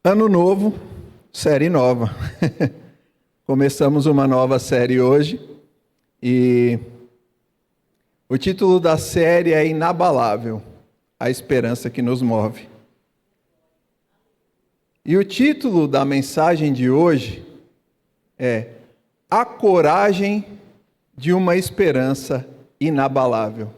Ano novo, série nova. Começamos uma nova série hoje e o título da série é Inabalável, a esperança que nos move. E o título da mensagem de hoje é A Coragem de uma Esperança Inabalável.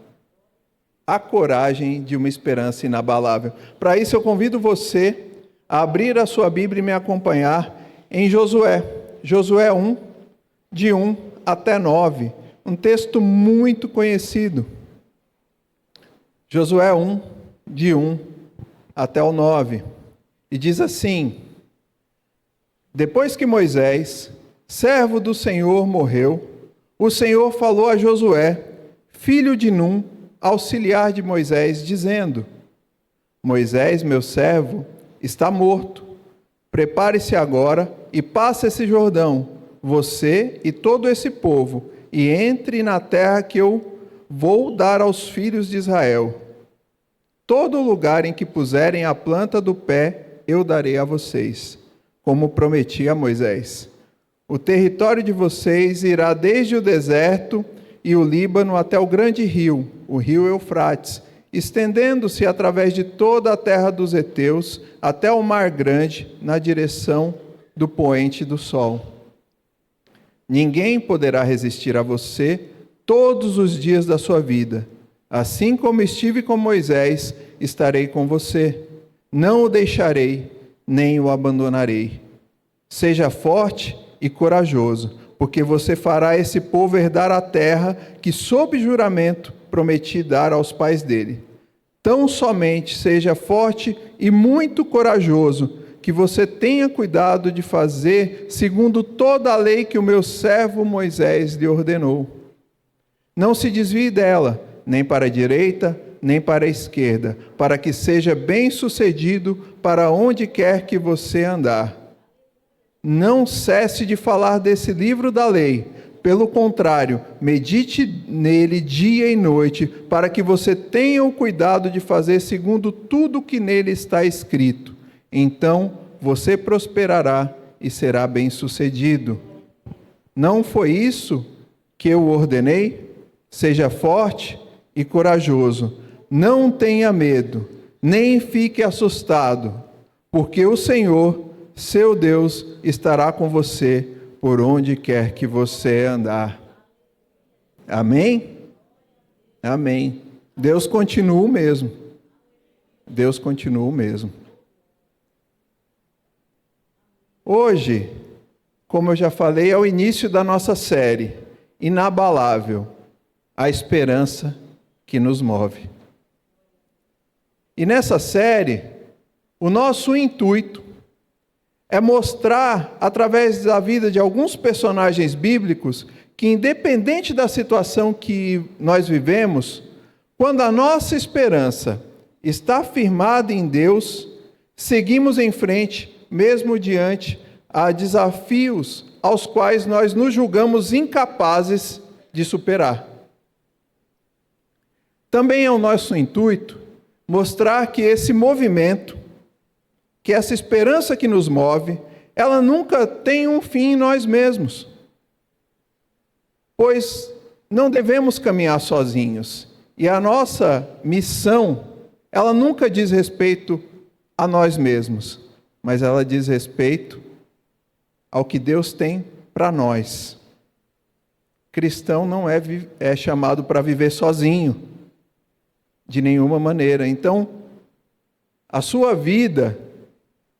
A coragem de uma esperança inabalável. Para isso eu convido você a abrir a sua Bíblia e me acompanhar em Josué. Josué 1, de 1 até 9. Um texto muito conhecido. Josué 1, de 1 até o 9. E diz assim: Depois que Moisés, servo do Senhor, morreu, o Senhor falou a Josué, filho de Num, auxiliar de Moisés, dizendo: Moisés, meu servo, está morto. Prepare-se agora e passe esse Jordão, você e todo esse povo, e entre na terra que eu vou dar aos filhos de Israel. Todo lugar em que puserem a planta do pé, eu darei a vocês, como prometi a Moisés. O território de vocês irá desde o deserto e o Líbano até o grande rio, o rio Eufrates, estendendo-se através de toda a terra dos heteus até o Mar Grande, na direção do poente do sol. Ninguém poderá resistir a você todos os dias da sua vida. Assim como estive com Moisés, estarei com você. Não o deixarei, nem o abandonarei. Seja forte e corajoso, porque você fará esse povo herdar a terra que, sob juramento, prometi dar aos pais dele. Tão somente seja forte e muito corajoso, que você tenha cuidado de fazer segundo toda a lei que o meu servo Moisés lhe ordenou. Não se desvie dela, nem para a direita, nem para a esquerda, para que seja bem-sucedido para onde quer que você andar. Não cesse de falar desse livro da lei. Pelo contrário, medite nele dia e noite, para que você tenha o cuidado de fazer segundo tudo que nele está escrito. Então você prosperará e será bem-sucedido. Não foi isso que eu ordenei? Seja forte e corajoso. Não tenha medo, nem fique assustado, porque o Senhor, seu Deus, estará com você por onde quer que você andar. Amém? Amém. Deus continua o mesmo. Deus continua o mesmo. Hoje, como eu já falei, é o início da nossa série, Inabalável, a esperança que nos move. E nessa série, o nosso intuito é mostrar, através da vida de alguns personagens bíblicos, que independente da situação que nós vivemos, quando a nossa esperança está firmada em Deus, seguimos em frente, mesmo diante a desafios aos quais nós nos julgamos incapazes de superar. Também é o nosso intuito mostrar que esse movimento, que essa esperança que nos move, ela nunca tem um fim em nós mesmos. Pois não devemos caminhar sozinhos. E a nossa missão, ela nunca diz respeito a nós mesmos, mas ela diz respeito ao que Deus tem para nós. Cristão não é chamado para viver sozinho, de nenhuma maneira. Então, a sua vida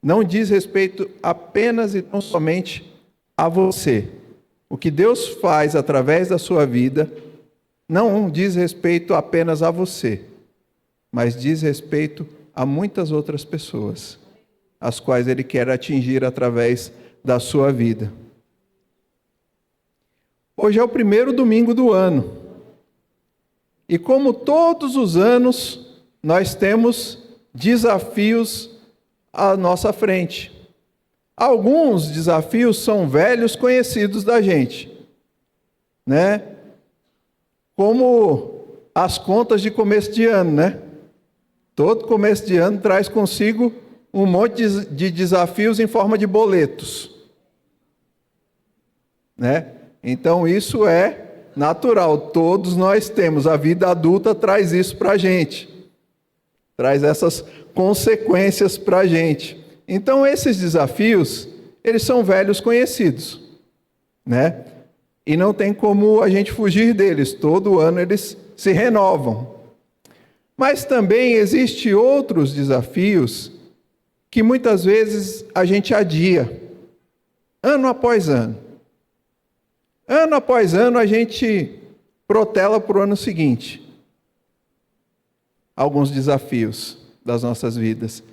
não diz respeito apenas e tão somente a você. O que Deus faz através da sua vida não diz respeito apenas a você, mas diz respeito a muitas outras pessoas, as quais Ele quer atingir através da sua vida. Hoje é o primeiro domingo do ano. E como todos os anos, nós temos desafios à nossa frente. Alguns desafios são velhos conhecidos da gente, né? Como as contas de começo de ano, né? Todo começo de ano traz consigo um monte de desafios em forma de boletos, né? Então isso é natural, todos nós temos, a vida adulta traz isso para a gente, traz essas consequências para a gente. Então esses desafios, eles são velhos conhecidos, né? E não tem como a gente fugir deles, todo ano eles se renovam. Mas também existem outros desafios que muitas vezes a gente adia, ano após ano. Ano após ano a gente protela para o ano seguinte alguns desafios das nossas vidas.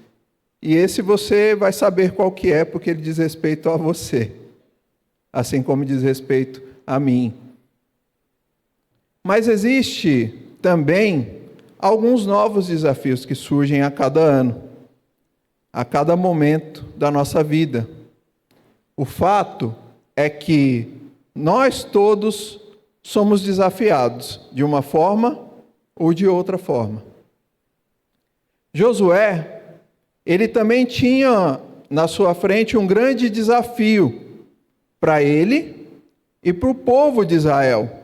E esse você vai saber qual que é, porque ele diz respeito a você, assim como diz respeito a mim. Mas existe também alguns novos desafios que surgem a cada ano, a cada momento da nossa vida. O fato é que nós todos somos desafiados de uma forma ou de outra forma. Josué, ele também tinha na sua frente um grande desafio para ele e para o povo de Israel.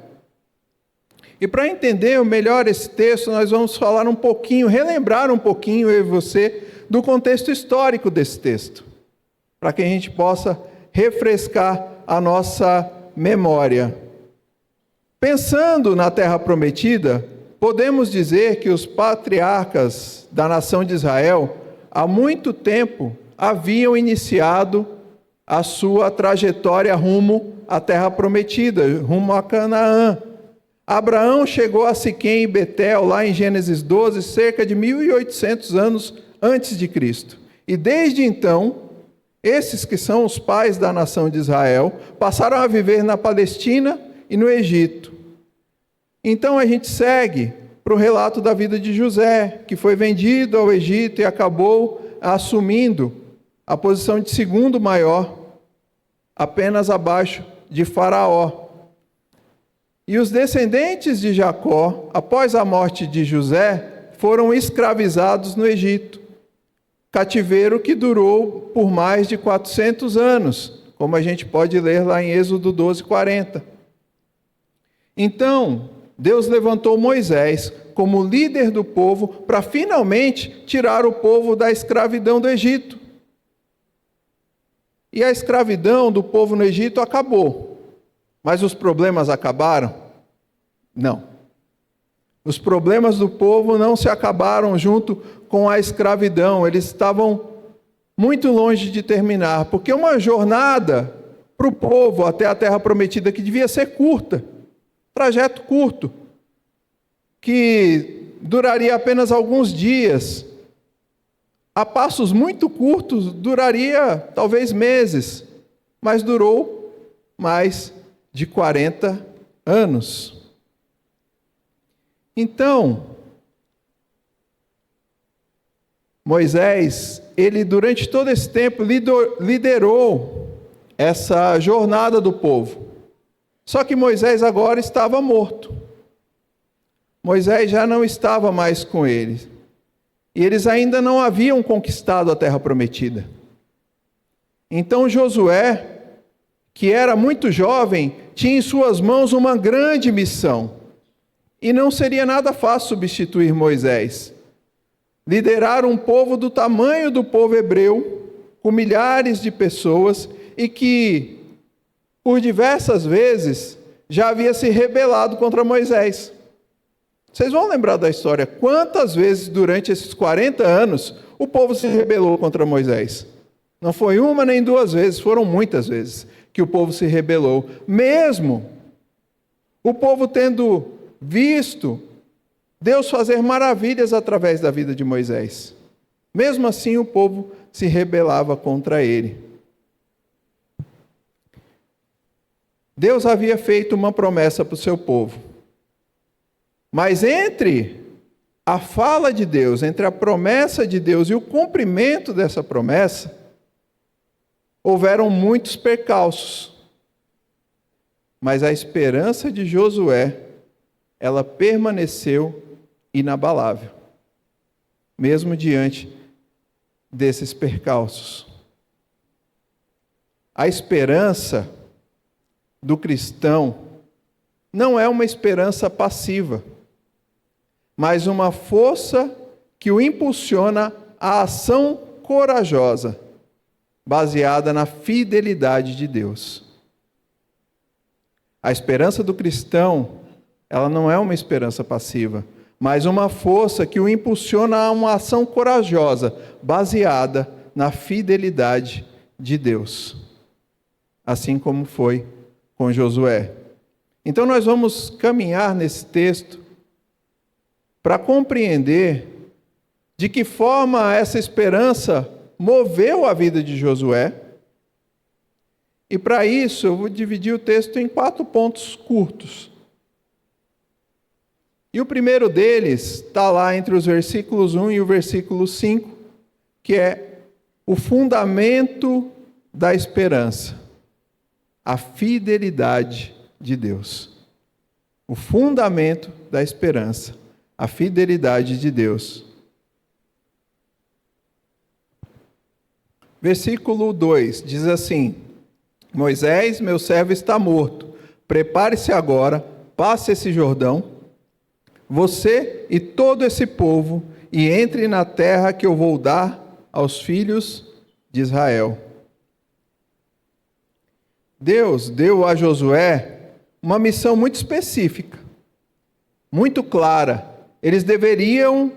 E para entender melhor esse texto, nós vamos falar um pouquinho, relembrar um pouquinho, eu e você, do contexto histórico desse texto, para que a gente possa refrescar a nossa memória. Pensando na Terra Prometida, podemos dizer que os patriarcas da nação de Israel, há muito tempo, haviam iniciado a sua trajetória rumo à Terra Prometida, rumo a Canaã. Abraão chegou a Siquém e Betel, lá em Gênesis 12, cerca de 1.800 anos antes de Cristo. E desde então, esses que são os pais da nação de Israel, passaram a viver na Palestina e no Egito. Então a gente segue para o relato da vida de José, que foi vendido ao Egito e acabou assumindo a posição de segundo maior, apenas abaixo de Faraó. E os descendentes de Jacó, após a morte de José, foram escravizados no Egito. Cativeiro que durou por mais de 400 anos, como a gente pode ler lá em Êxodo 12:40. Então, Deus levantou Moisés como líder do povo para finalmente tirar o povo da escravidão do Egito. E a escravidão do povo no Egito acabou. Mas os problemas acabaram? Não. Os problemas do povo não se acabaram junto com a escravidão. Eles estavam muito longe de terminar, porque uma jornada para o povo até a Terra Prometida, que devia ser curta, trajeto curto, que duraria apenas alguns dias, a passos muito curtos, duraria talvez meses, mas durou mais de 40 anos. Então, Moisés, ele durante todo esse tempo liderou essa jornada do povo. Só que Moisés agora estava morto. Moisés já não estava mais com eles. E eles ainda não haviam conquistado a Terra Prometida. Então Josué, que era muito jovem, tinha em suas mãos uma grande missão. E não seria nada fácil substituir Moisés. Liderar um povo do tamanho do povo hebreu, com milhares de pessoas, e que, por diversas vezes, já havia se rebelado contra Moisés. Vocês vão lembrar da história, quantas vezes durante esses 40 anos o povo se rebelou contra Moisés. Não foi uma nem duas vezes, foram muitas vezes que o povo se rebelou. Mesmo o povo tendo visto Deus fazer maravilhas através da vida de Moisés. Mesmo assim o povo se rebelava contra ele. Deus havia feito uma promessa para o seu povo. Mas entre a fala de Deus, entre a promessa de Deus e o cumprimento dessa promessa, houveram muitos percalços. Mas a esperança de Josué, ela permaneceu inabalável, mesmo diante desses percalços. A esperança do cristão não é uma esperança passiva, mas uma força que o impulsiona à ação corajosa, baseada na fidelidade de Deus. A esperança do cristão, ela não é uma esperança passiva, mas uma força que o impulsiona a uma ação corajosa, baseada na fidelidade de Deus. Assim como foi com Josué. Então nós vamos caminhar nesse texto para compreender de que forma essa esperança moveu a vida de Josué. E para isso eu vou dividir o texto em 4 pontos curtos. E o primeiro deles está lá entre os versículos 1 e o versículo 5, que é o fundamento da esperança, a fidelidade de Deus. O fundamento da esperança, a fidelidade de Deus. Versículo 2 diz assim: Moisés, meu servo, está morto. Prepare-se agora, passe esse Jordão, você e todo esse povo, e entre na terra que eu vou dar aos filhos de Israel. Deus deu a Josué uma missão muito específica, muito clara. Eles deveriam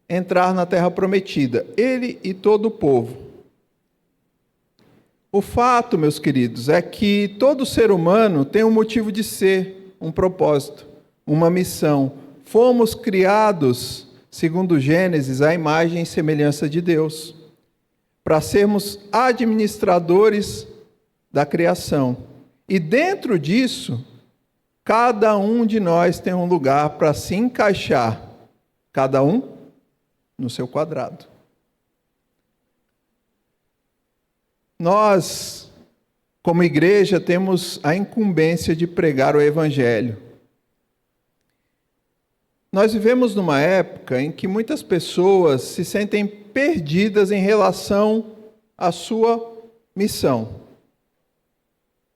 entrar na terra prometida, ele e todo o povo. O fato, meus queridos, é que todo ser humano tem um motivo de ser, um propósito, uma missão. Fomos criados, segundo Gênesis, à imagem e semelhança de Deus, para sermos administradores da criação. E dentro disso, cada um de nós tem um lugar para se encaixar, cada um no seu quadrado. Nós, como igreja, temos a incumbência de pregar o Evangelho. Nós vivemos numa época em que muitas pessoas se sentem perdidas em relação à sua missão.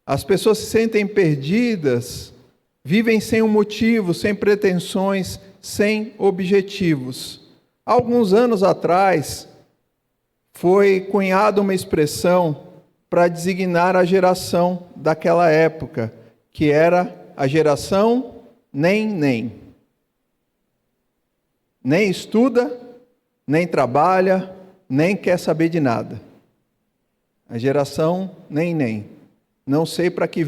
As pessoas se sentem perdidas, vivem sem um motivo, sem pretensões, sem objetivos. Há alguns anos atrás, foi cunhada uma expressão para designar a geração daquela época, que era a geração nem. Nem estuda, nem trabalha, nem quer saber de nada. A geração nem. Não sei para que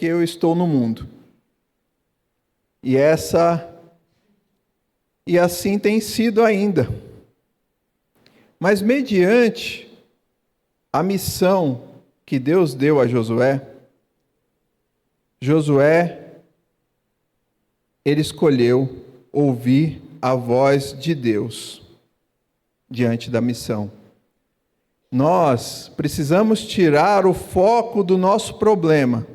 eu estou no mundo. E assim tem sido ainda. Mas mediante a missão que Deus deu a Josué, ele escolheu ouvir a voz de Deus diante da missão. Nós precisamos tirar o foco do nosso problema,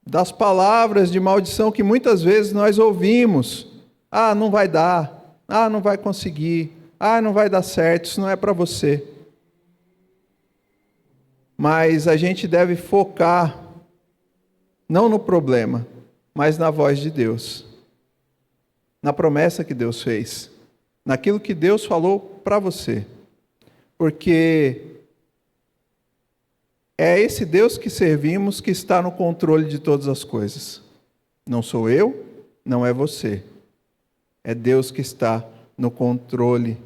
das palavras de maldição que muitas vezes nós ouvimos. Ah, não vai dar. Ah, não vai conseguir. Ah, não vai dar certo. Isso não é para você. Mas a gente deve focar não no problema, mas na voz de Deus. Na promessa que Deus fez. Naquilo que Deus falou para você. Porque é esse Deus que servimos que está no controle de todas as coisas. Não sou eu, não é você. É Deus que está no controle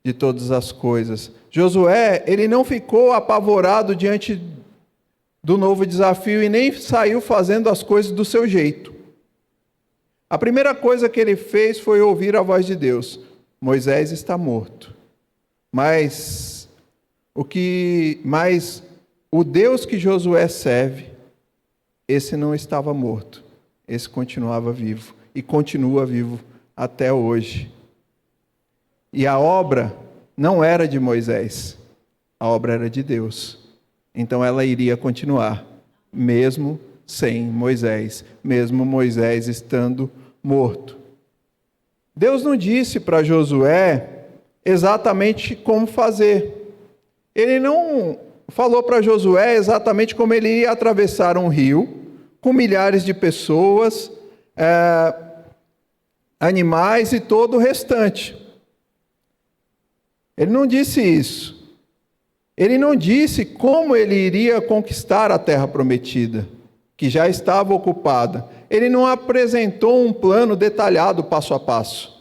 de todas as coisas. Josué, ele não ficou apavorado diante do novo desafio e nem saiu fazendo as coisas do seu jeito. A primeira coisa que ele fez foi ouvir a voz de Deus. Moisés está morto. Mas o Deus que Josué serve, esse não estava morto. Esse continuava vivo e continua vivo até hoje. E a obra não era de Moisés, a obra era de Deus. Então ela iria continuar, mesmo sem Moisés, mesmo Moisés estando morto. Deus não disse para Josué exatamente como fazer. Ele não falou para Josué exatamente como ele ia atravessar um rio com milhares de pessoas, animais e todo o restante. Ele não disse isso. Ele não disse como ele iria conquistar a terra prometida, que já estava ocupada. Ele não apresentou um plano detalhado passo a passo.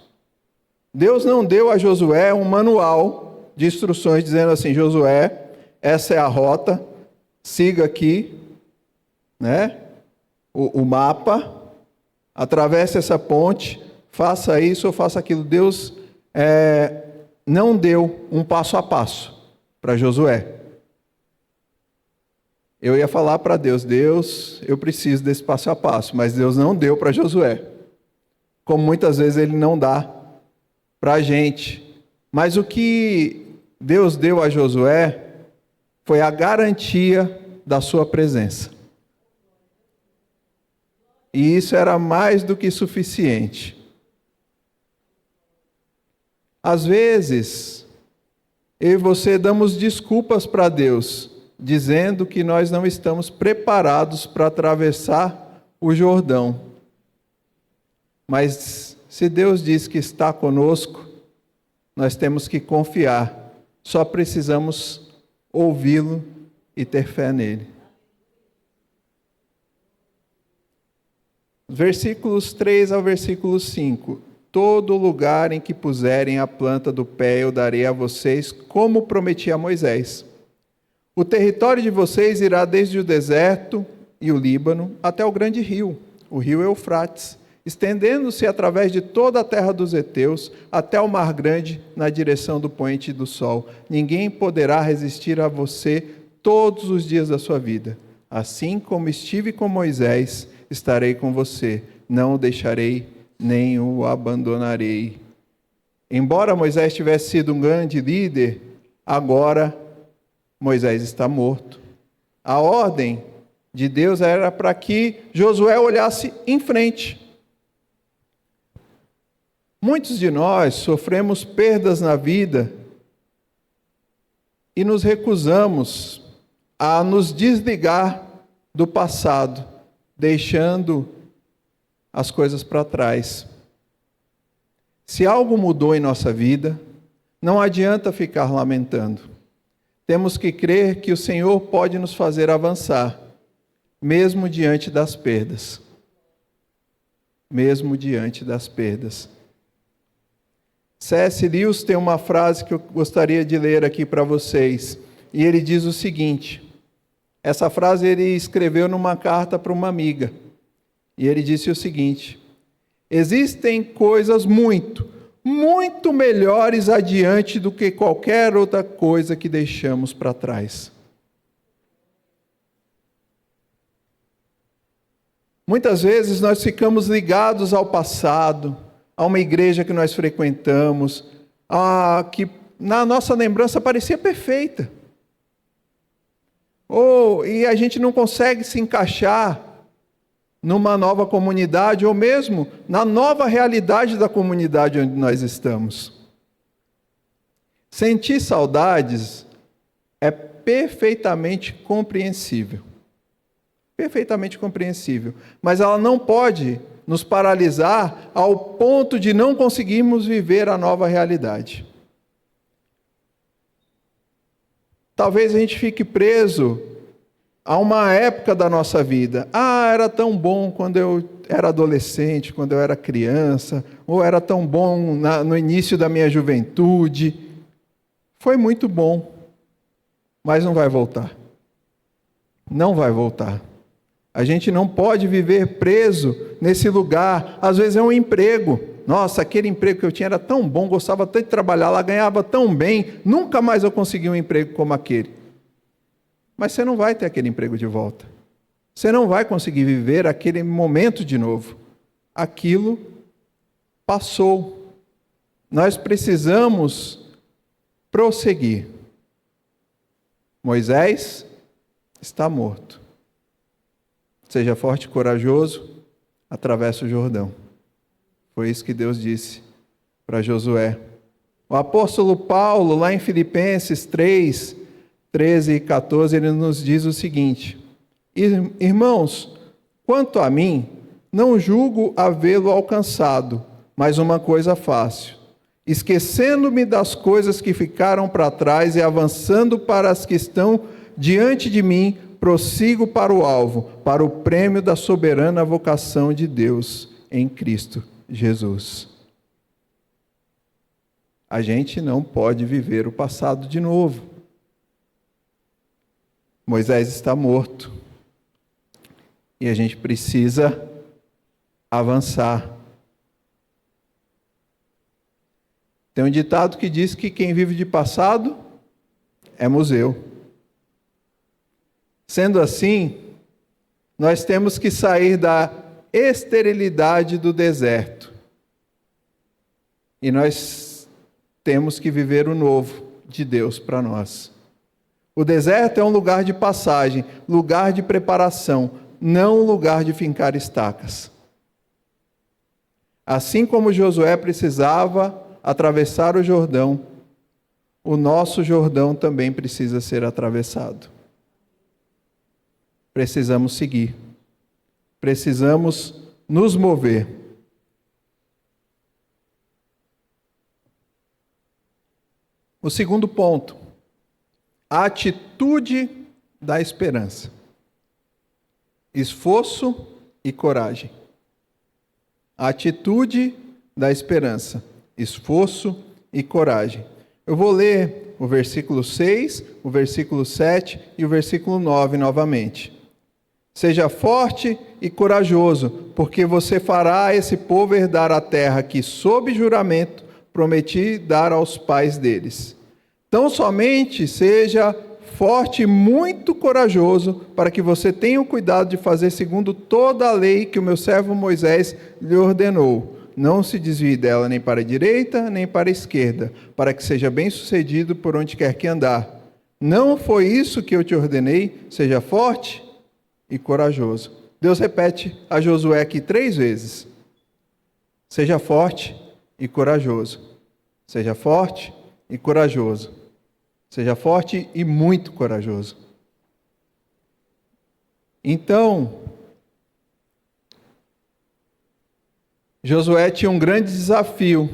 Deus não deu a Josué um manual de instruções dizendo assim: Josué, essa é a rota, siga aqui, né? O mapa, atravesse essa ponte, faça isso ou faça aquilo. Deus não deu um passo a passo para Josué. Eu ia falar para Deus: Deus, eu preciso desse passo a passo, mas Deus não deu para Josué, como muitas vezes Ele não dá para a gente. Mas o que Deus deu a Josué foi a garantia da sua presença. E isso era mais do que suficiente. Às vezes, eu e você damos desculpas para Deus, dizendo que nós não estamos preparados para atravessar o Jordão. Mas se Deus diz que está conosco, nós temos que confiar. Só precisamos ouvi-lo e ter fé nele. Versículos 3 ao versículo 5. Todo lugar em que puserem a planta do pé eu darei a vocês, como prometi a Moisés. O território de vocês irá desde o deserto e o Líbano até o grande rio, o rio Eufrates, estendendo-se através de toda a terra dos heteus até o mar grande na direção do poente do sol. Ninguém poderá resistir a você todos os dias da sua vida. Assim como estive com Moisés, estarei com você, não o deixarei, nem o abandonarei. Embora Moisés tivesse sido um grande líder, agora Moisés está morto. A ordem de Deus era para que Josué olhasse em frente. Muitos de nós sofremos perdas na vida e nos recusamos a nos desligar do passado, deixando as coisas para trás. Se algo mudou em nossa vida, não adianta ficar lamentando. Temos que crer que o Senhor pode nos fazer avançar, mesmo diante das perdas. Mesmo diante das perdas. C.S. Lewis tem uma frase que eu gostaria de ler aqui para vocês. E ele diz o seguinte: essa frase ele escreveu numa carta para uma amiga. E ele disse o seguinte: existem coisas muito melhores adiante do que qualquer outra coisa que deixamos para trás. Muitas vezes nós ficamos ligados ao passado, a uma igreja que nós frequentamos, que na nossa lembrança parecia perfeita. E a gente não consegue se encaixar numa nova comunidade, ou mesmo na nova realidade da comunidade onde nós estamos. Sentir saudades é perfeitamente compreensível. Perfeitamente compreensível. Mas ela não pode nos paralisar ao ponto de não conseguirmos viver a nova realidade. Talvez a gente fique preso a uma época da nossa vida. Era tão bom quando eu era adolescente, quando eu era criança, ou era tão bom no início da minha juventude. Foi muito bom, mas não vai voltar. Não vai voltar. A gente não pode viver preso nesse lugar. Às vezes é um emprego. Nossa, aquele emprego que eu tinha era tão bom, gostava tanto de trabalhar lá, ganhava tão bem, nunca mais eu consegui um emprego como aquele. Mas você não vai ter aquele emprego de volta. Você não vai conseguir viver aquele momento de novo. Aquilo passou. Nós precisamos prosseguir. Moisés está morto. Seja forte e corajoso, atravessa o Jordão. Foi isso que Deus disse para Josué. O apóstolo Paulo, lá em Filipenses 3, 13 e 14, ele nos diz o seguinte: Irmãos, quanto a mim, não julgo havê-lo alcançado, mas uma coisa fácil, esquecendo-me das coisas que ficaram para trás e avançando para as que estão diante de mim, prossigo para o alvo, para o prêmio da soberana vocação de Deus em Cristo Jesus. A gente não pode viver o passado de novo. Moisés está morto. E a gente precisa avançar. Tem um ditado que diz que quem vive de passado é museu. Sendo assim, nós temos que sair da esterilidade do deserto. E nós temos que viver o novo de Deus para nós. O deserto é um lugar de passagem, lugar de preparação, não lugar de fincar estacas. Assim como Josué precisava atravessar o Jordão, o nosso Jordão também precisa ser atravessado. Precisamos seguir. Precisamos nos mover. O segundo ponto, a atitude da esperança. Esforço e coragem. A atitude da esperança. Esforço e coragem. Eu vou ler o versículo 6, o versículo 7 e o versículo 9 novamente. Seja forte e corajoso, porque você fará a esse povo herdar a terra que, sob juramento, prometi dar aos pais deles. Tão somente seja forte e muito corajoso, para que você tenha o cuidado de fazer segundo toda a lei que o meu servo Moisés lhe ordenou. Não se desvie dela nem para a direita, nem para a esquerda, para que seja bem-sucedido por onde quer que andar. Não foi isso que eu te ordenei? Seja forte e corajoso. Deus repete a Josué aqui 3 vezes. Seja forte e corajoso. Seja forte e corajoso. Seja forte e muito corajoso. Então, Josué tinha um grande desafio.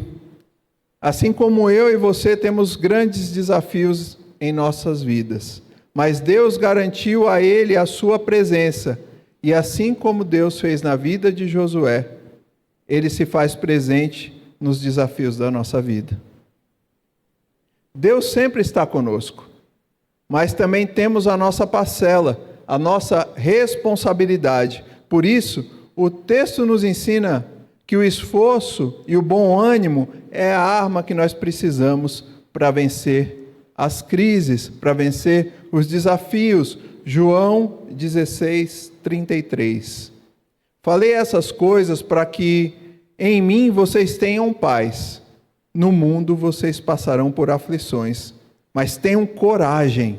Assim como eu e você temos grandes desafios em nossas vidas. Mas Deus garantiu a ele a sua presença. E assim como Deus fez na vida de Josué, ele se faz presente nos desafios da nossa vida. Deus sempre está conosco, mas também temos a nossa parcela, a nossa responsabilidade. Por isso, o texto nos ensina que o esforço e o bom ânimo é a arma que nós precisamos para vencer as crises, para vencer os desafios. João 16, 33. Falei essas coisas para que em mim vocês tenham paz. No mundo vocês passarão por aflições, mas tenham coragem.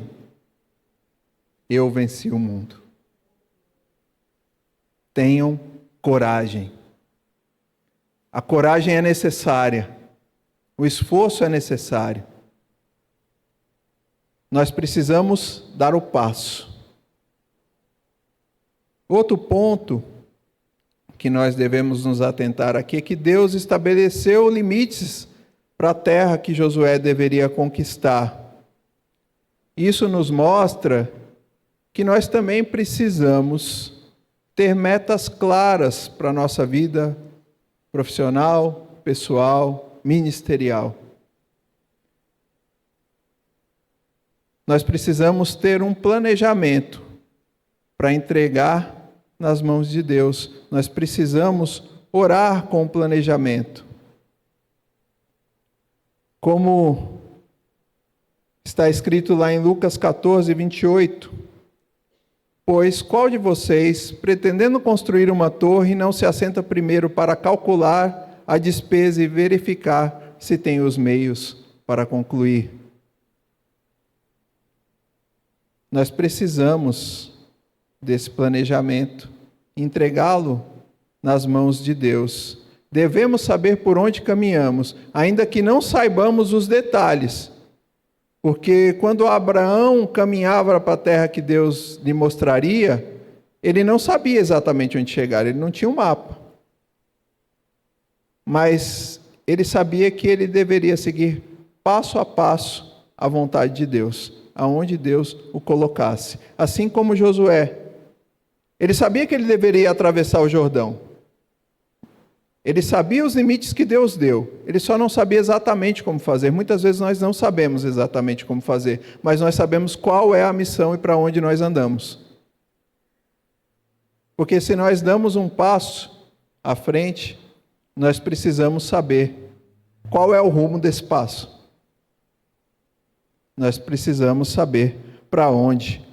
Eu venci o mundo. Tenham coragem. A coragem é necessária. O esforço é necessário. Nós precisamos dar o passo. Outro ponto que nós devemos nos atentar aqui é que Deus estabeleceu limites para a terra que Josué deveria conquistar. Isso nos mostra que nós também precisamos ter metas claras para a nossa vida profissional, pessoal, ministerial. Nós precisamos ter um planejamento para entregar nas mãos de Deus. Nós precisamos orar com o planejamento. Como está escrito lá em Lucas 14, 28. Pois qual de vocês, pretendendo construir uma torre, não se assenta primeiro para calcular a despesa e verificar se tem os meios para concluir? Nós precisamos desse planejamento, entregá-lo nas mãos de Deus. Devemos saber por onde caminhamos, ainda que não saibamos os detalhes. Porque quando Abraão caminhava para a terra que Deus lhe mostraria, ele não sabia exatamente onde chegar, ele não tinha um mapa. Mas ele sabia que ele deveria seguir passo a passo a vontade de Deus, aonde Deus o colocasse. Assim como Josué. Ele sabia que ele deveria atravessar o Jordão. Ele sabia os limites que Deus deu. Ele só não sabia exatamente como fazer. Muitas vezes nós não sabemos exatamente como fazer, mas nós sabemos qual é a missão e para onde nós andamos. Porque se nós damos um passo à frente, nós precisamos saber qual é o rumo desse passo. Nós precisamos saber para onde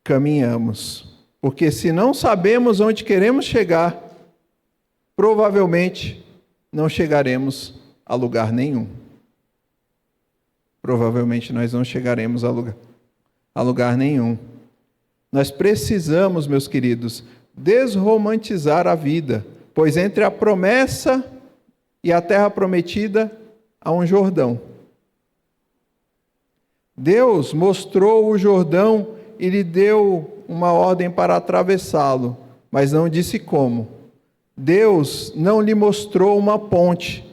caminhamos. Porque se não sabemos onde queremos chegar, provavelmente não chegaremos a lugar nenhum. Provavelmente nós não chegaremos a lugar nenhum. Nós precisamos, meus queridos, desromantizar a vida, pois entre a promessa e a terra prometida há um Jordão. Deus mostrou o Jordão e lhe deu uma ordem para atravessá-lo, mas não disse como. Deus não lhe mostrou uma ponte.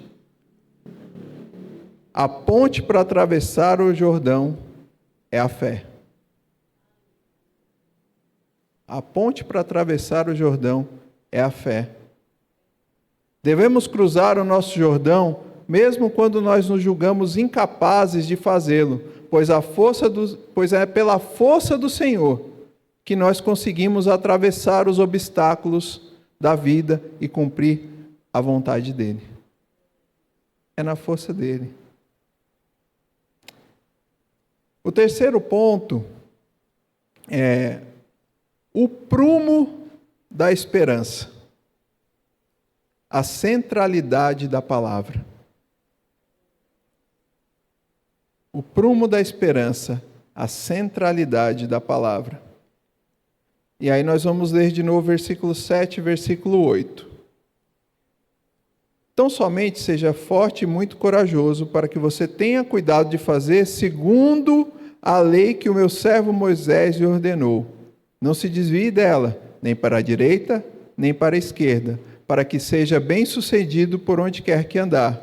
A ponte para atravessar o Jordão é a fé. A ponte para atravessar o Jordão é a fé. Devemos cruzar o nosso Jordão, mesmo quando nós nos julgamos incapazes de fazê-lo, pois é pela força do Senhor que nós conseguimos atravessar os obstáculos da vida e cumprir a vontade dele. É na força dele. O terceiro ponto é o prumo da esperança. A centralidade da palavra. O prumo da esperança, a centralidade da palavra. E aí nós vamos ler de novo versículo 7 e versículo 8. Tão somente seja forte e muito corajoso, para que você tenha cuidado de fazer segundo a lei que o meu servo Moisés lhe ordenou. Não se desvie dela, nem para a direita, nem para a esquerda, para que seja bem-sucedido por onde quer que andar.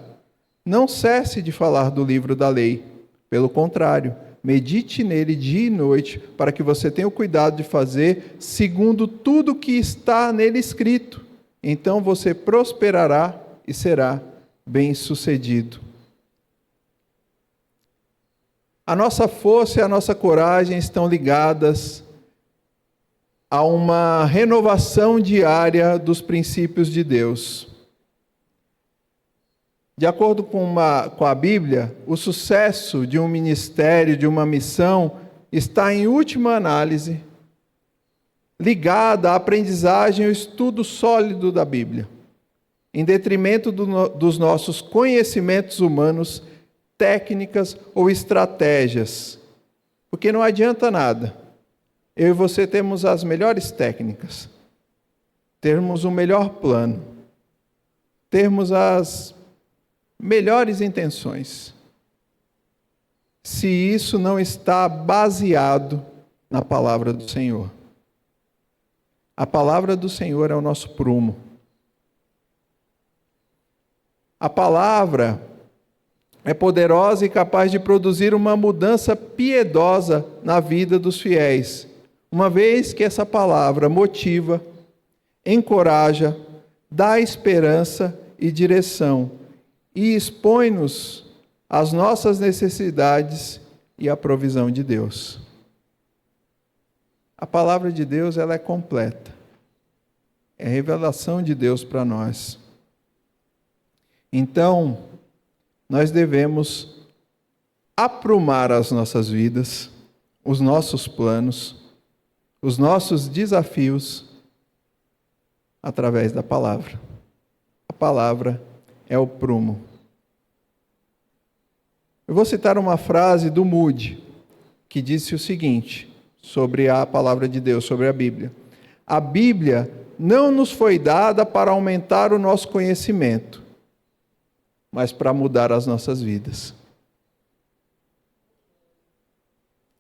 Não cesse de falar do livro da lei. Pelo contrário, medite nele dia e noite, para que você tenha o cuidado de fazer segundo tudo que está nele escrito. Então você prosperará e será bem-sucedido. A nossa força e a nossa coragem estão ligadas a uma renovação diária dos princípios de Deus. De acordo com a Bíblia, o sucesso de um ministério, de uma missão, está em última análise ligada à aprendizagem e ao estudo sólido da Bíblia, em detrimento dos nossos conhecimentos humanos, técnicas ou estratégias. Porque não adianta nada. Eu e você temos as melhores técnicas, termos o melhor plano, termos as melhores intenções, se isso não está baseado na palavra do Senhor. A palavra do Senhor é o nosso prumo. A palavra é poderosa e capaz de produzir uma mudança piedosa na vida dos fiéis, uma vez que essa palavra motiva, encoraja, dá esperança e direção, e expõe-nos às nossas necessidades e à provisão de Deus. A palavra de Deus, ela é completa. É a revelação de Deus para nós. Então, nós devemos aprumar as nossas vidas, os nossos planos, os nossos desafios, através da palavra. A palavra é o prumo. Eu vou citar uma frase do Moody, que disse o seguinte, sobre a palavra de Deus, sobre a Bíblia. A Bíblia não nos foi dada para aumentar o nosso conhecimento, mas para mudar as nossas vidas.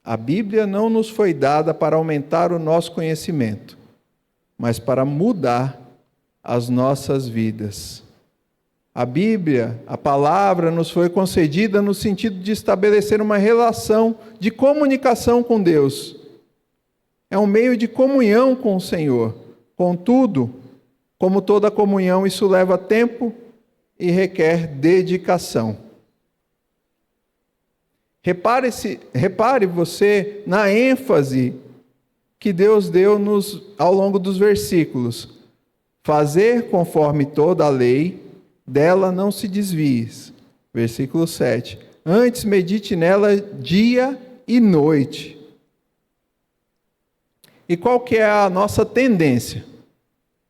A Bíblia não nos foi dada para aumentar o nosso conhecimento, mas para mudar as nossas vidas. A Bíblia, a palavra, nos foi concedida no sentido de estabelecer uma relação de comunicação com Deus. É um meio de comunhão com o Senhor. Contudo, como toda comunhão, isso leva tempo e requer dedicação. Repare você na ênfase que Deus deu ao longo dos versículos. Fazer conforme toda a lei, dela não se desvies. Versículo 7. Antes medite nela dia e noite. E qual que é a nossa tendência?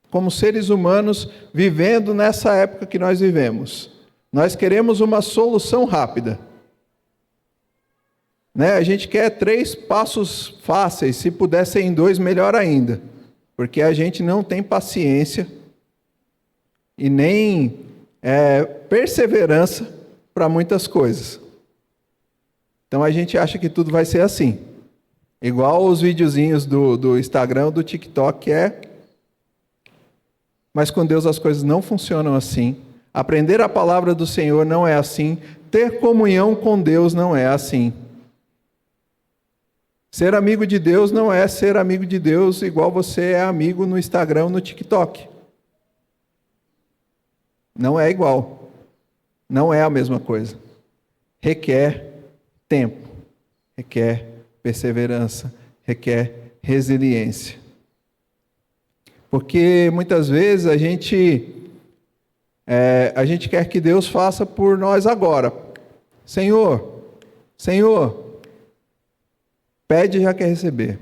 Como seres humanos vivendo nessa época que nós vivemos. Nós queremos uma solução rápida. A gente quer 3 passos fáceis, se puder ser em 2, melhor ainda. Porque a gente não tem paciência e nem perseverança para muitas coisas. Então a gente acha que tudo vai ser assim. Igual os videozinhos do Instagram, do TikTok Mas com Deus as coisas não funcionam assim. Aprender a palavra do Senhor não é assim. Ter comunhão com Deus não é assim. Ser amigo de Deus não é ser amigo de Deus igual você é amigo no Instagram, no TikTok. Não é igual. Não é a mesma coisa. Requer tempo. Requer perseverança. Requer resiliência. Porque muitas vezes a gente quer que Deus faça por nós agora. Senhor, pede e já quer receber.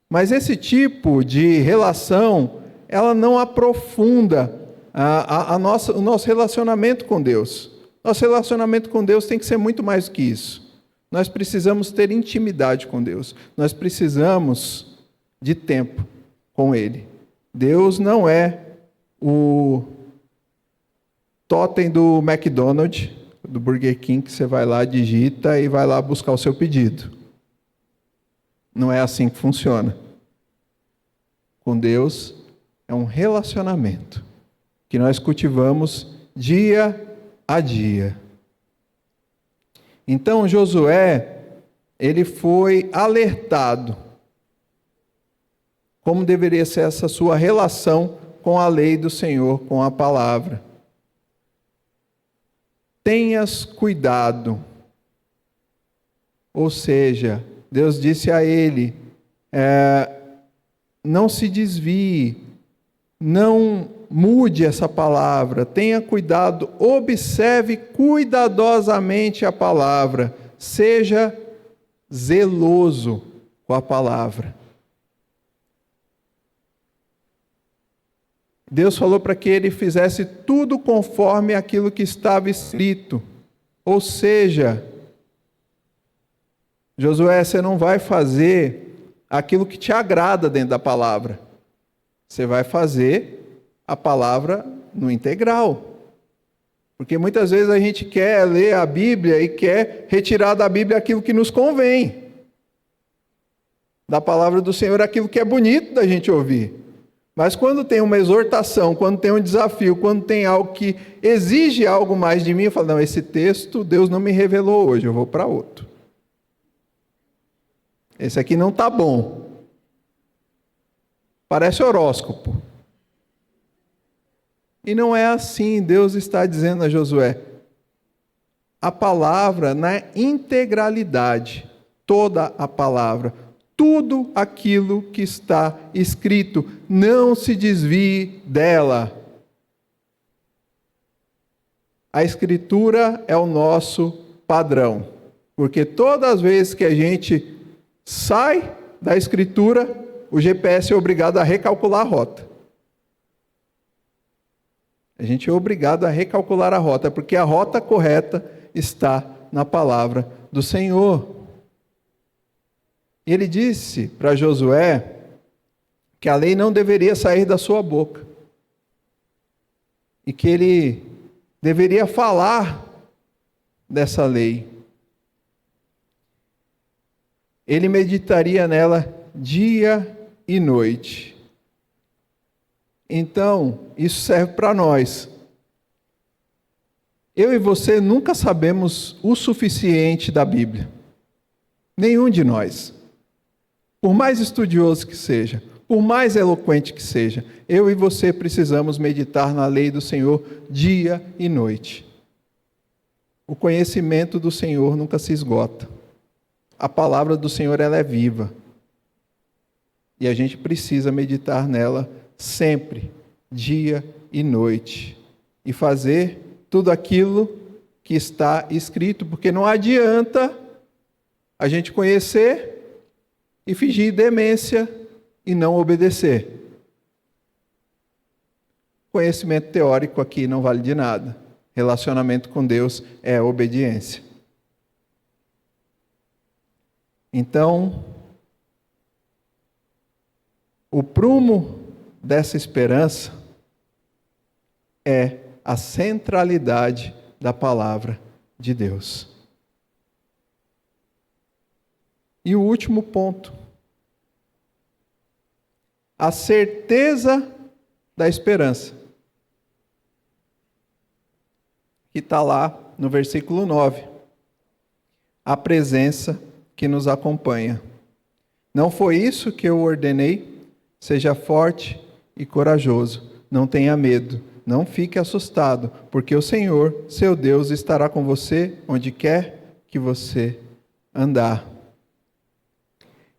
Mas esse tipo de relação, ela não aprofunda o nosso relacionamento com Deus. Nosso relacionamento com Deus tem que ser muito mais do que isso. Nós precisamos ter intimidade com Deus. Nós precisamos de tempo com Ele. Deus não é o totem do McDonald's, do Burger King, que você vai lá, digita e vai lá buscar o seu pedido. Não é assim que funciona. Com Deus é um relacionamento que nós cultivamos dia a dia. Então Josué, ele foi alertado como deveria ser essa sua relação com a lei do Senhor, com a palavra. Tenhas cuidado. Ou seja, Deus disse a ele, não se desvie, não mude essa palavra, tenha cuidado, observe cuidadosamente a palavra, seja zeloso com a palavra. Deus falou para que ele fizesse tudo conforme aquilo que estava escrito. Ou seja, Josué, você não vai fazer aquilo que te agrada dentro da palavra. Você vai fazer a palavra no integral. Porque muitas vezes a gente quer ler a Bíblia e quer retirar da Bíblia aquilo que nos convém. Da palavra do Senhor, aquilo que é bonito da gente ouvir. Mas quando tem uma exortação, quando tem um desafio, quando tem algo que exige algo mais de mim, eu falo, não, esse texto Deus não me revelou hoje, eu vou para outro. Esse aqui não está bom. Parece horóscopo. E não é assim, Deus está dizendo a Josué, a palavra na integralidade, toda a palavra, tudo aquilo que está escrito, não se desvie dela. A Escritura é o nosso padrão, porque todas as vezes que a gente sai da Escritura, o GPS é obrigado a recalcular a rota. A gente é obrigado a recalcular a rota, porque a rota correta está na palavra do Senhor. Ele disse para Josué que a lei não deveria sair da sua boca e que ele deveria falar dessa lei. Ele meditaria nela dia e noite. Então, isso serve para nós. Eu e você nunca sabemos o suficiente da Bíblia. Nenhum de nós. Por mais estudioso que seja, por mais eloquente que seja, eu e você precisamos meditar na lei do Senhor dia e noite. O conhecimento do Senhor nunca se esgota. A palavra do Senhor, ela é viva. E a gente precisa meditar nela sempre, dia e noite. E fazer tudo aquilo que está escrito, porque não adianta a gente conhecer e fingir demência e não obedecer. Conhecimento teórico aqui não vale de nada. Relacionamento com Deus é obediência. Então, o prumo dessa esperança é a centralidade da palavra de Deus. E o último ponto, a certeza da esperança, que está lá no versículo 9, a presença que nos acompanha. Não foi isso que eu ordenei? Seja forte e corajoso, não tenha medo, não fique assustado, porque o Senhor, seu Deus, estará com você onde quer que você andar.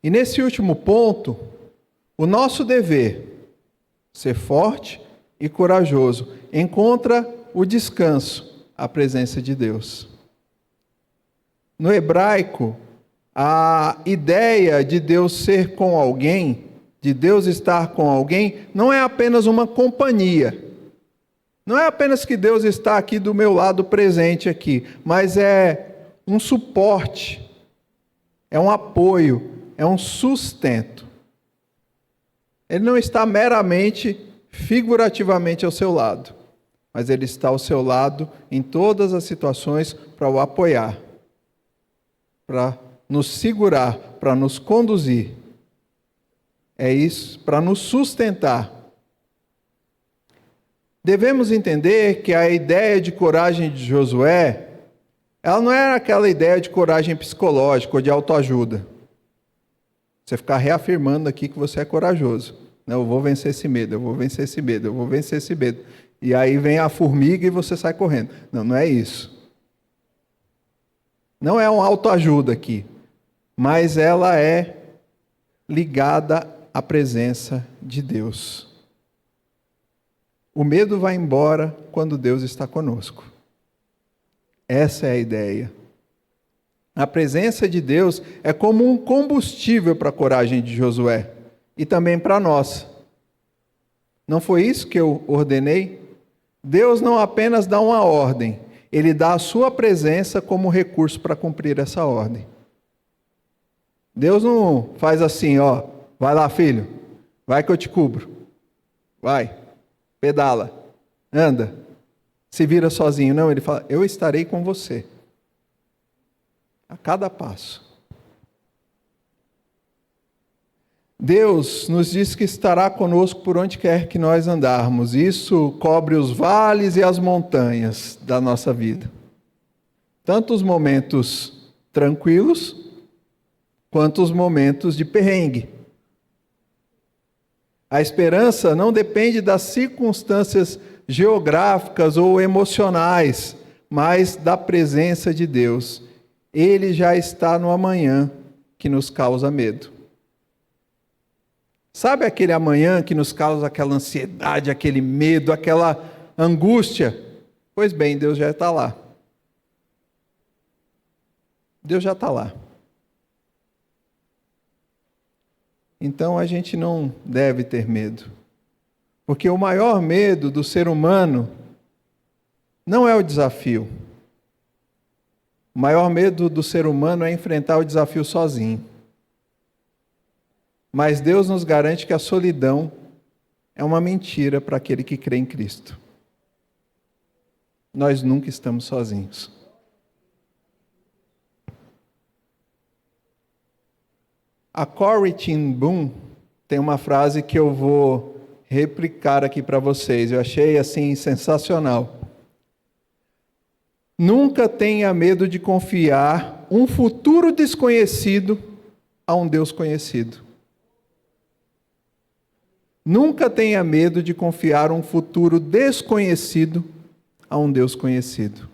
E nesse último ponto, o nosso dever, ser forte e corajoso, encontra o descanso, a presença de Deus. No hebraico, a ideia de Deus ser com alguém, de Deus estar com alguém, não é apenas uma companhia. Não é apenas que Deus está aqui do meu lado presente aqui, mas é um suporte, é um apoio, é um sustento. Ele não está meramente, figurativamente ao seu lado, mas Ele está ao seu lado em todas as situações para o apoiar, para nos segurar, para nos conduzir. É isso, para nos sustentar. Devemos entender que a ideia de coragem de Josué, ela não era aquela ideia de coragem psicológica ou de autoajuda. Você ficar reafirmando aqui que você é corajoso. Eu vou vencer esse medo, eu vou vencer esse medo, eu vou vencer esse medo. E aí vem a formiga e você sai correndo. Não, não é isso. Não é uma autoajuda aqui, mas ela é ligada à presença de Deus. O medo vai embora quando Deus está conosco. Essa é a ideia. A presença de Deus é como um combustível para a coragem de Josué e também para nós. Não foi isso que eu ordenei? Deus não apenas dá uma ordem, Ele dá a sua presença como recurso para cumprir essa ordem. Deus não faz assim, ó, vai lá, filho, vai que eu te cubro. Vai, pedala, anda, se vira sozinho. Não, Ele fala, eu estarei com você. A cada passo. Deus nos diz que estará conosco por onde quer que nós andarmos. Isso cobre os vales e as montanhas da nossa vida. Tanto os momentos tranquilos, quanto os momentos de perrengue. A esperança não depende das circunstâncias geográficas ou emocionais, mas da presença de Deus. Ele já está no amanhã que nos causa medo. Sabe aquele amanhã que nos causa aquela ansiedade, aquele medo, aquela angústia? Pois bem, Deus já está lá. Deus já está lá. Então a gente não deve ter medo. Porque o maior medo do ser humano não é o desafio. O maior medo do ser humano é enfrentar o desafio sozinho. mas Deus nos garante que a solidão é uma mentira para aquele que crê em Cristo. Nós nunca estamos sozinhos. A Corrie ten Boom tem uma frase que eu vou replicar aqui para vocês. Eu achei assim sensacional. Nunca tenha medo de confiar um futuro desconhecido a um Deus conhecido. Nunca tenha medo de confiar um futuro desconhecido a um Deus conhecido.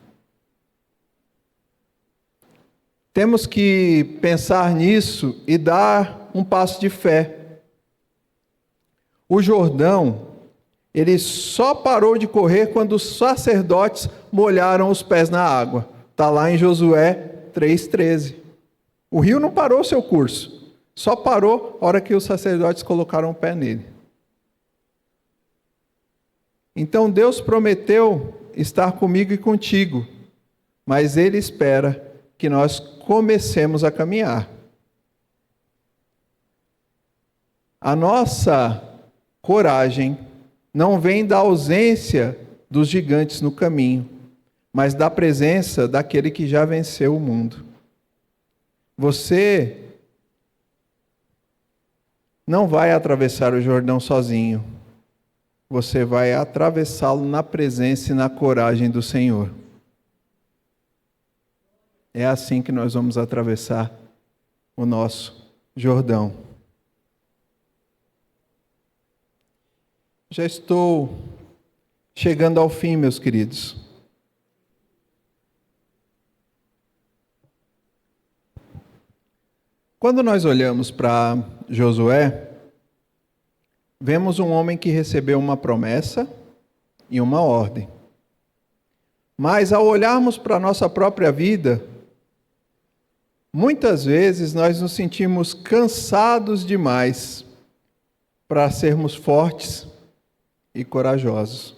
Temos que pensar nisso e dar um passo de fé. O Jordão, ele só parou de correr quando os sacerdotes molharam os pés na água. Está lá em Josué 3,13. O rio não parou seu curso, só parou a hora que os sacerdotes colocaram o pé nele. Então Deus prometeu estar comigo e contigo, mas Ele espera que nós comecemos a caminhar. A nossa coragem não vem da ausência dos gigantes no caminho, mas da presença daquele que já venceu o mundo. Você não vai atravessar o Jordão sozinho. Você vai atravessá-lo na presença e na coragem do Senhor. É assim que nós vamos atravessar o nosso Jordão. Já estou chegando ao fim, meus queridos. Quando nós olhamos para Josué, vemos um homem que recebeu uma promessa e uma ordem. Mas ao olharmos para a nossa própria vida, muitas vezes nós nos sentimos cansados demais para sermos fortes e corajosos.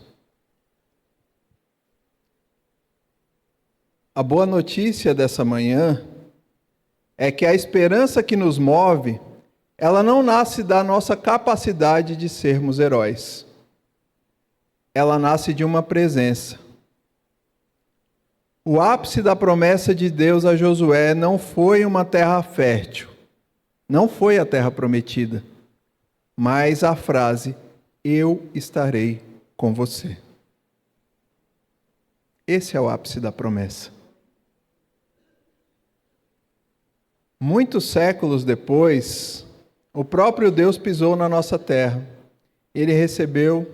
A boa notícia dessa manhã é que a esperança que nos move, ela não nasce da nossa capacidade de sermos heróis. Ela nasce de uma presença. O ápice da promessa de Deus a Josué não foi uma terra fértil, não foi a terra prometida, mas a frase, eu estarei com você. Esse é o ápice da promessa. Muitos séculos depois, o próprio Deus pisou na nossa terra. Ele recebeu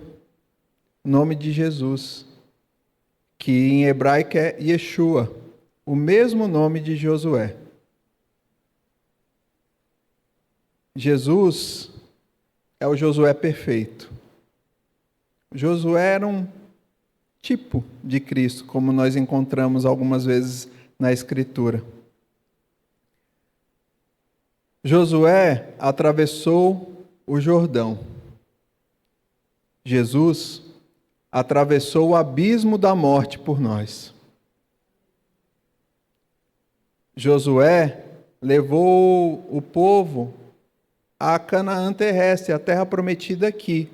o nome de Jesus, que em hebraico é Yeshua, o mesmo nome de Josué. Jesus é o Josué perfeito. Josué era um tipo de Cristo, como nós encontramos algumas vezes na Escritura. Josué atravessou o Jordão. Jesus atravessou o abismo da morte por nós. Josué levou o povo a Canaã terrestre, a terra prometida aqui.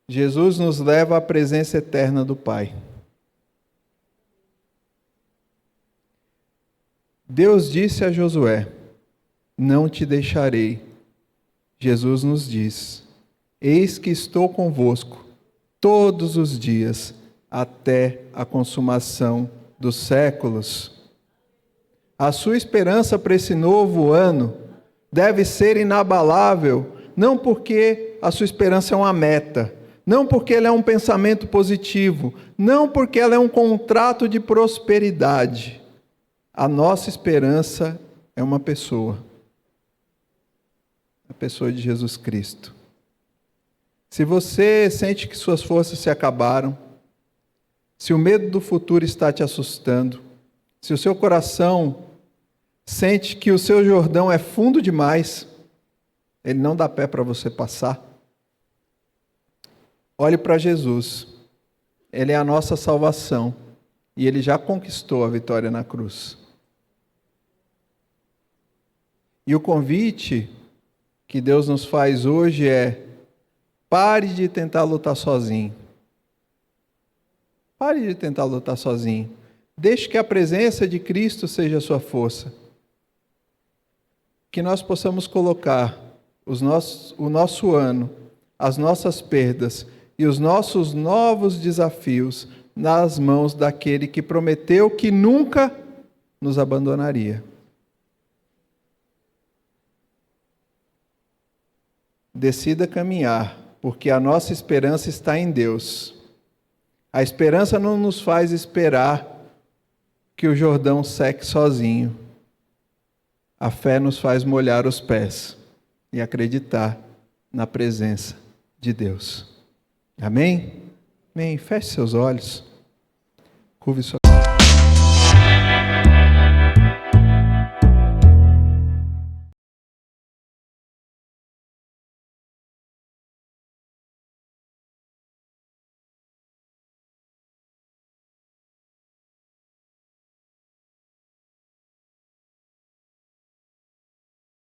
Jesus nos leva à presença eterna do Pai. Deus disse a Josué, não te deixarei. Jesus nos diz, eis que estou convosco todos os dias, até a consumação dos séculos. A sua esperança para esse novo ano deve ser inabalável, não porque a sua esperança é uma meta, não porque ela é um pensamento positivo, não porque ela é um contrato de prosperidade. A nossa esperança é uma pessoa. A pessoa de Jesus Cristo. Se você sente que suas forças se acabaram, se o medo do futuro está te assustando, se o seu coração sente que o seu Jordão é fundo demais, ele não dá pé para você passar, olhe para Jesus. Ele é a nossa salvação e ele já conquistou a vitória na cruz. E o convite que Deus nos faz hoje é: pare de tentar lutar sozinho. Pare de tentar lutar sozinho. Deixe que a presença de Cristo seja a sua força. Que nós possamos colocar o nosso ano, as nossas perdas e os nossos novos desafios nas mãos daquele que prometeu que nunca nos abandonaria. Decida caminhar, porque a nossa esperança está em Deus. A esperança não nos faz esperar que o Jordão seque sozinho. A fé nos faz molhar os pés e acreditar na presença de Deus. Amém? Amém. Feche seus olhos. Curve sua